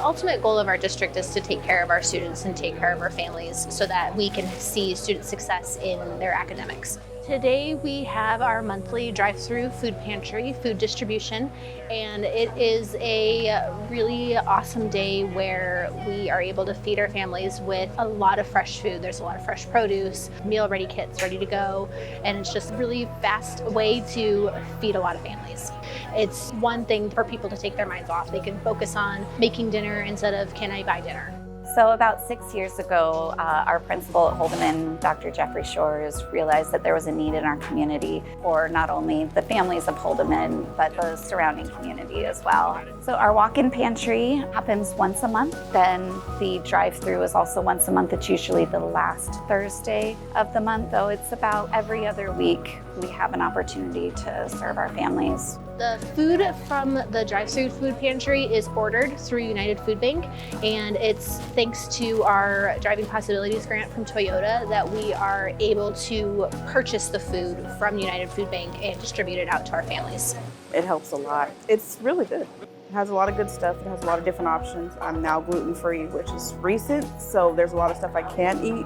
ultimate goal of our district is to take care of our students and take care of our families so that we can see student success in their academics. Today we have our monthly drive-through food pantry, food distribution, and it is a really awesome day where we are able to feed our families with a lot of fresh food. There's a lot of fresh produce, meal-ready kits ready to go, and it's just a really fast way to feed a lot of families. It's one thing for people to take their minds off. They can focus on making dinner instead of, can I buy dinner? So about 6 years ago, our principal at Holdeman, Dr. Jeffrey Shores, realized that there was a need in our community for not only the families of Holdeman, but the surrounding community as well. So our walk-in pantry happens once a month. Then the drive-through is also once a month. It's usually the last Thursday of the month, though it's about every other week we have an opportunity to serve our families. The food from the drive-through food pantry is ordered through United Food Bank, and it's thanks to our Driving Possibilities grant from Toyota that we are able to purchase the food from United Food Bank and distribute it out to our families. It helps a lot. It's really good. It has a lot of good stuff. It has a lot of different options. I'm now gluten-free, which is recent, so there's a lot of stuff I can't eat.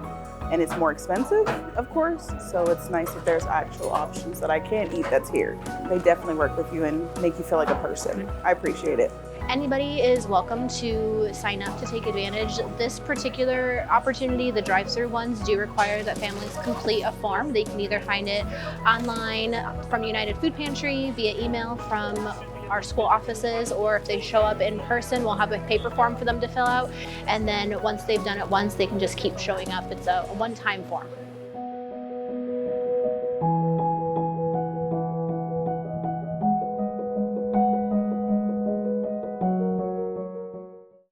And it's more expensive, of course, so it's nice that there's actual options that I can eat that's here. They definitely work with you and make you feel like a person. I appreciate it. Anybody is welcome to sign up to take advantage. This particular opportunity, the drive-through ones, do require that families complete a form. They can either find it online from United Food Pantry, via email from our school offices, or if they show up in person, we'll have a paper form for them to fill out. And then once they've done it once, they can just keep showing up. It's a one-time form.